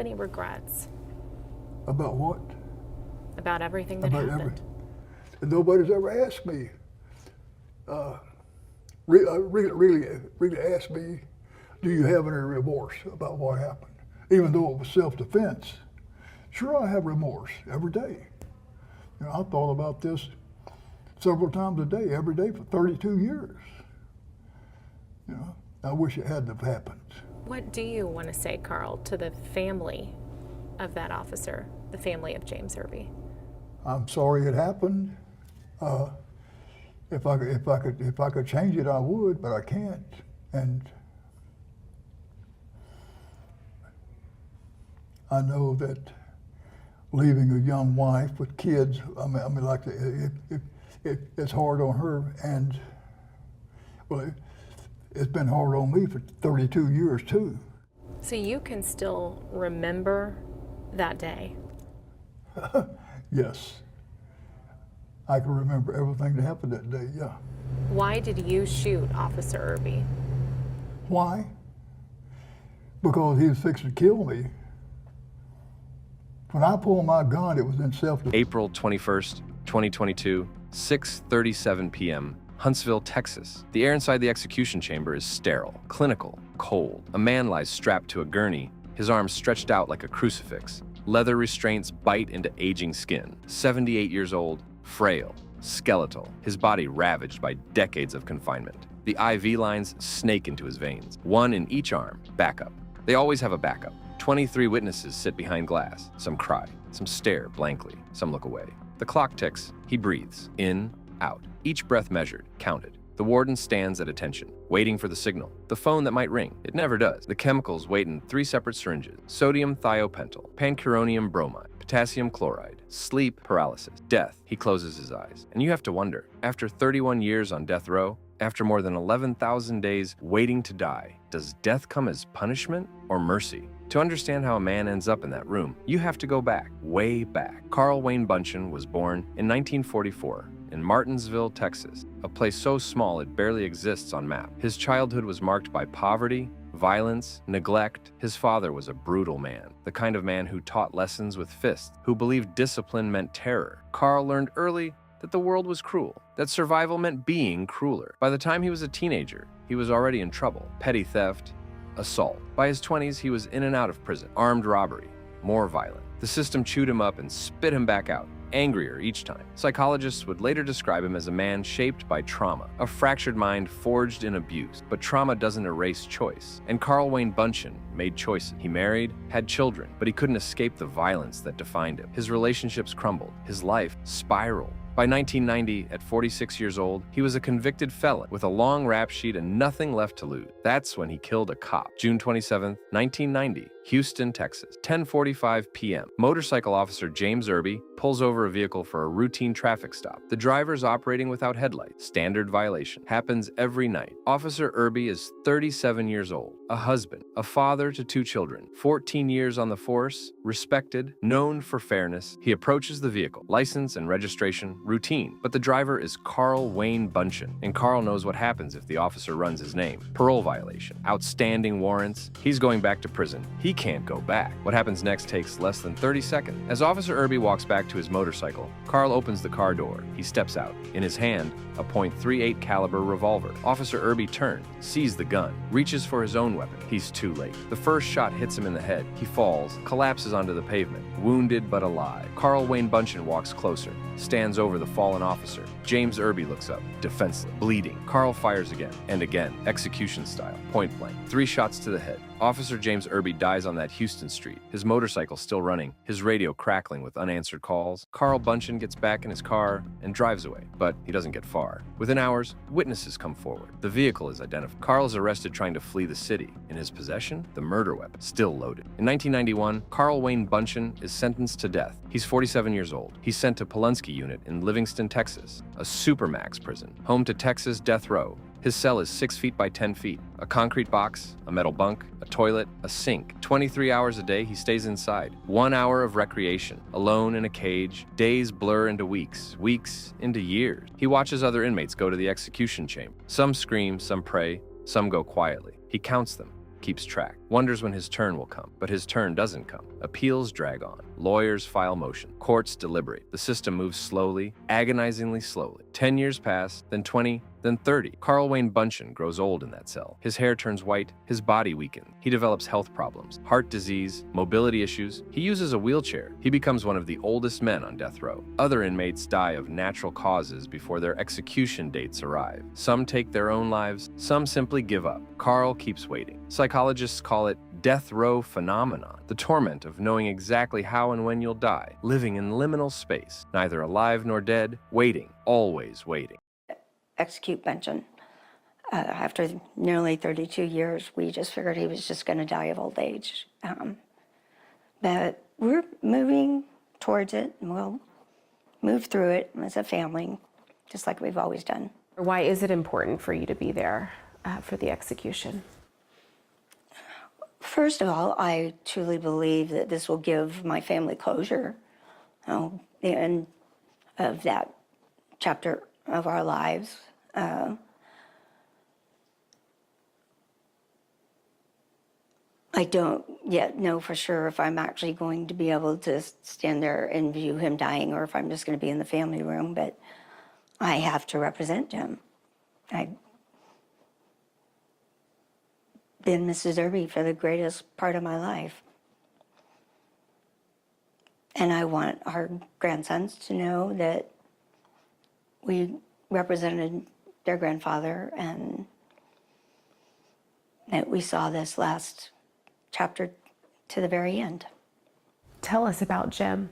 Any regrets About what? about everything that About happened? And nobody's ever asked me, really asked me, do you have any remorse about what happened? Even though it was self-defense. Sure, I have remorse every day. You know, I thought about this several times a day, every day for 32 years. You know, I wish it hadn't have happened. What do you want to say, Carl, to the family of that officer, the family of James Irby? I'm sorry it happened. If I could change it, I would, but I can't. And I know that leaving a young wife with kids, it's hard on her, and well, it's been hard on me for 32 years too. So you can still remember that day? Yes. I can remember everything that happened that day, yeah. Why did you shoot Officer Irby? Why? Because he was fixing to kill me. When I pulled my gun, it was in self-defense. April 21st, 2022, 6:37 p.m., Huntsville, Texas. The air inside the execution chamber is sterile, clinical, cold. A man lies strapped to a gurney, his arms stretched out like a crucifix. Leather restraints bite into aging skin. 78 years old, frail, skeletal, his body ravaged by decades of confinement. The IV lines snake into his veins, one in each arm, backup. They always have a backup. 23 witnesses sit behind glass. Some cry, some stare blankly, some look away. The clock ticks, he breathes, in, out. Each breath measured, counted. The warden stands at attention, waiting for the signal. The phone that might ring. It never does. The chemicals wait in 3 separate syringes. Sodium thiopental, pancuronium bromide, potassium chloride, sleep paralysis, death. He closes his eyes. And you have to wonder, after 31 years on death row, after more than 11,000 days waiting to die, does death come as punishment or mercy? To understand how a man ends up in that room, you have to go back, way back. Carl Wayne Buntion was born in 1944 in Martinsville, Texas, a place so small it barely exists on map. His childhood was marked by poverty, violence, neglect. His father was a brutal man, the kind of man who taught lessons with fists, who believed discipline meant terror. Carl learned early that the world was cruel, that survival meant being crueler. By the time he was a teenager, he was already in trouble. Petty theft, assault. By his 20s, he was in and out of prison. Armed robbery, more violent. The system chewed him up and spit him back out, angrier each time. Psychologists would later describe him as a man shaped by trauma, a fractured mind forged in abuse. But trauma doesn't erase choice. And Carl Wayne Buntion made choices. He married, had children, but he couldn't escape the violence that defined him. His relationships crumbled. His life spiraled. By 1990, at 46 years old, he was a convicted felon with a long rap sheet and nothing left to lose. That's when he killed a cop. June 27, 1990, Houston, Texas, 10:45 p.m. Motorcycle officer James Irby pulls over a vehicle for a routine traffic stop. The driver's operating without headlights. Standard violation. Happens every night. Officer Irby is 37 years old, a husband, a father to 2 children, 14 years on the force, respected, known for fairness. He approaches the vehicle, license and registration, routine. But the driver is Carl Wayne Buntion, and Carl knows what happens if the officer runs his name. Parole violation, outstanding warrants. He's going back to prison. He can't go back. What happens next takes less than 30 seconds. As Officer Irby walks back to his motorcycle, Carl opens the car door. He steps out. In his hand, a .38 caliber revolver. Officer Irby turns, sees the gun, reaches for his own weapon. He's too late. The first shot hits him in the head. He falls, collapses onto the pavement, wounded but alive. Carl Wayne Buntion walks closer, stands over the fallen officer. James Irby looks up, defenseless, bleeding. Carl fires again, and again, execution style, point blank. 3 shots to the head. Officer James Irby dies on that Houston street, his motorcycle still running, his radio crackling with unanswered calls. Carl Buntion gets back in his car and drives away, but he doesn't get far. Within hours, witnesses come forward. The vehicle is identified. Carl is arrested trying to flee the city. In his possession, the murder weapon, still loaded. In 1991, Carl Wayne Buntion is sentenced to death. He's 47 years old. He's sent to Pulaski Unit in Livingston, Texas, a supermax prison, home to Texas death row. His cell is 6 feet by 10 feet, a concrete box, a metal bunk, a toilet, a sink. 23 hours a day, he stays inside. 1 hour of recreation, alone in a cage. Days blur into weeks, weeks into years. He watches other inmates go to the execution chamber. Some scream, some pray, some go quietly. He counts them. keeps track, wonders when his turn will come, but his turn doesn't come. Appeals drag on. Lawyers file motion. Courts deliberate. The system moves slowly, agonizingly slowly. 10 years pass, then 20, then 30. Carl Wayne Buntion grows old in that cell. His hair turns white, his body weakens. He develops health problems, heart disease, mobility issues. He uses a wheelchair. He becomes one of the oldest men on death row. Other inmates die of natural causes before their execution dates arrive. Some take their own lives, some simply give up. Carl keeps waiting. Psychologists call it death row phenomenon, the torment of knowing exactly how and when you'll die, living in liminal space, neither alive nor dead, waiting, always waiting. Execute Buntion. After nearly 32 years, we just figured he was just going to die of old age. But we're moving towards it, and we'll move through it as a family, just like we've always done. Why is it important for you to be there for the execution? First of all, I truly believe that this will give my family closure. The end of that chapter of our lives. I don't yet know for sure if I'm actually going to be able to stand there and view him dying, or if I'm just going to be in the family room, but I have to represent him. I've been Mrs. Irby for the greatest part of my life. And I want our grandsons to know that we represented their grandfather and that we saw this last chapter to the very end. Tell us about Jim.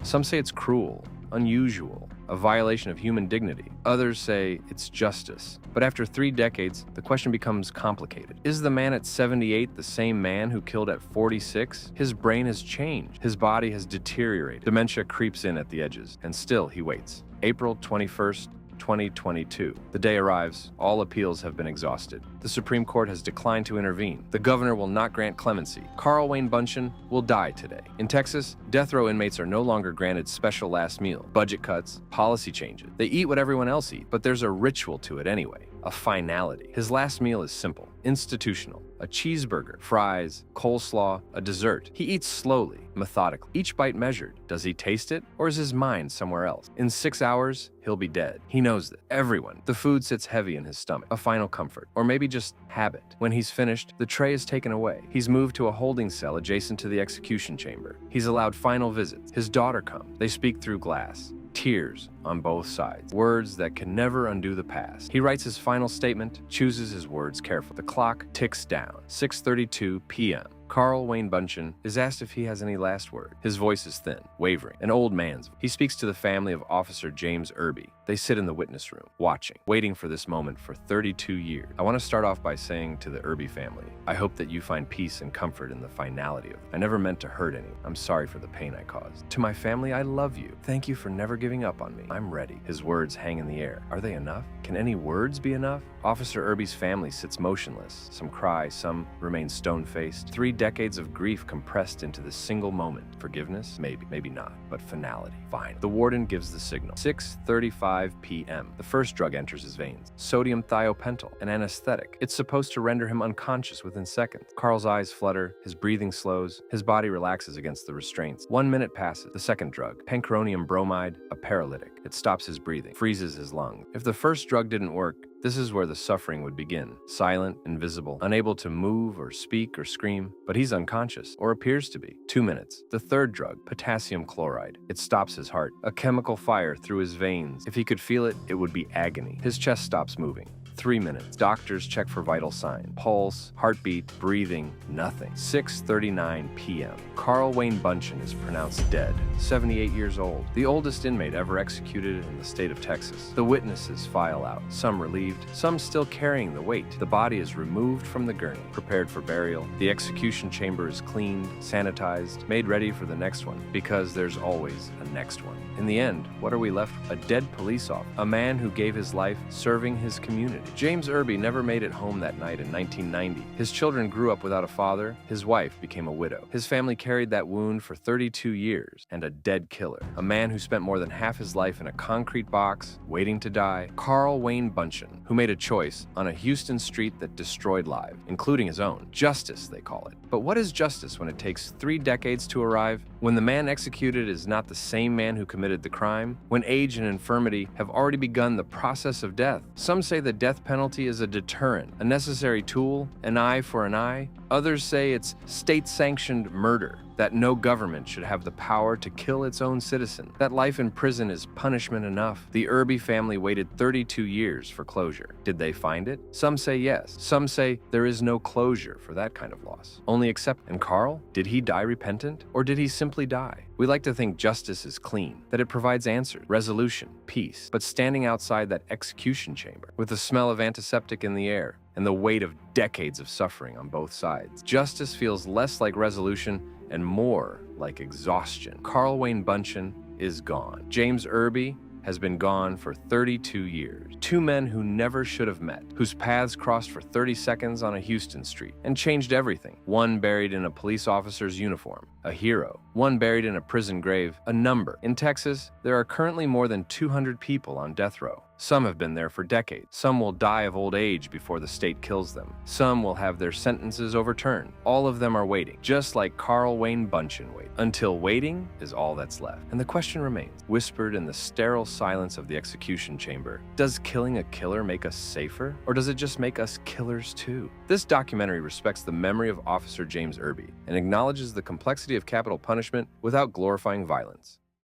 Some say it's cruel, unusual, a violation of human dignity. Others say it's justice. But after 3 decades, the question becomes complicated. Is the man at 78 the same man who killed at 46? His brain has changed. His body has deteriorated. Dementia creeps in at the edges, and still he waits. April 21st, 2022. The day arrives. All appeals have been exhausted. The Supreme Court has declined to intervene. The governor will not grant clemency. Carl Wayne Buntion will die today. In Texas, death row inmates are no longer granted special last meal, budget cuts, policy changes. They eat what everyone else eats, but there's a ritual to it anyway, a finality. His last meal is simple, institutional. A cheeseburger, fries, coleslaw, a dessert. He eats slowly, methodically, each bite measured. Does he taste it, or is his mind somewhere else? In 6 hours, he'll be dead. He knows that. Everyone. The food sits heavy in his stomach, a final comfort, or maybe just habit. When he's finished, the tray is taken away. He's moved to a holding cell adjacent to the execution chamber. He's allowed final visits. His daughter comes. They speak through glass. Tears on both sides. Words that can never undo the past. He writes his final statement, chooses his words carefully. The clock ticks down. 6:32 p.m. Carl Wayne Buntion is asked if he has any last word. His voice is thin, wavering, an old man's. He speaks to the family of Officer James Irby. They sit in the witness room, watching, waiting for this moment for 32 years. I want to start off by saying to the Irby family, I hope that you find peace and comfort in the finality of it. I never meant to hurt anyone. I'm sorry for the pain I caused. To my family, I love you. Thank you for never giving up on me. I'm ready. His words hang in the air. Are they enough? Can any words be enough? Officer Irby's family sits motionless. Some cry, some remain stone-faced. 3 decades of grief compressed into this single moment. Forgiveness? Maybe, maybe not, but finality. Fine. The warden gives the signal. 6:35 p.m. The first drug enters his veins. Sodium thiopental, an anesthetic. It's supposed to render him unconscious within seconds. Carl's eyes flutter, his breathing slows, his body relaxes against the restraints. 1 minute passes. The second drug, pancuronium bromide, a paralytic. It stops his breathing, freezes his lungs. If the first drug didn't work, this is where the suffering would begin. Silent, invisible, unable to move or speak or scream, but he's unconscious, or appears to be. 2 minutes. The third drug, potassium chloride. It stops his heart. A chemical fire through his veins. If he could feel it, it would be agony. His chest stops moving. 3 minutes. Doctors check for vital signs. Pulse, heartbeat, breathing, nothing. 6:39 p.m. Carl Wayne Buntion is pronounced dead, 78 years old, the oldest inmate ever executed in the state of Texas. The witnesses file out, some relieved, some still carrying the weight. The body is removed from the gurney, prepared for burial. The execution chamber is cleaned, sanitized, made ready for the next one, because there's always a next one. In the end, what are we left with? A dead police officer, a man who gave his life serving his community. James Irby never made it home that night in 1990. His children grew up without a father. His wife became a widow. His family carried that wound for 32 years, and a dead killer, a man who spent more than half his life in a concrete box, waiting to die, Carl Wayne Buntion, who made a choice on a Houston street that destroyed lives, including his own. Justice, they call it. But what is justice when it takes 3 decades to arrive? When the man executed is not the same man who committed the crime? When age and infirmity have already begun the process of death? Some say the death penalty is a deterrent, a necessary tool, an eye for an eye. Others say it's state-sanctioned murder, that no government should have the power to kill its own citizen, that life in prison is punishment enough. The Irby family waited 32 years for closure. Did they find it? Some say yes. Some say there is no closure for that kind of loss. Only accept. And Carl? Did he die repentant? Or did he simply die? We like to think justice is clean, that it provides answers, resolution, peace. But standing outside that execution chamber, with the smell of antiseptic in the air, and the weight of decades of suffering on both sides, justice feels less like resolution and more like exhaustion. Carl Wayne Buntion is gone. James Irby has been gone for 32 years. 2 men who never should have met, whose paths crossed for 30 seconds on a Houston street and changed everything. One buried in a police officer's uniform, a hero. One buried in a prison grave, a number. In Texas, there are currently more than 200 people on death row. Some have been there for decades. Some will die of old age before the state kills them. Some will have their sentences overturned. All of them are waiting, just like Carl Wayne Bunchen waited, until waiting is all that's left. And the question remains, whispered in the sterile silence of the execution chamber, does killing a killer make us safer, or does it just make us killers too? This documentary respects the memory of Officer James Irby and acknowledges the complexity of capital punishment without glorifying violence.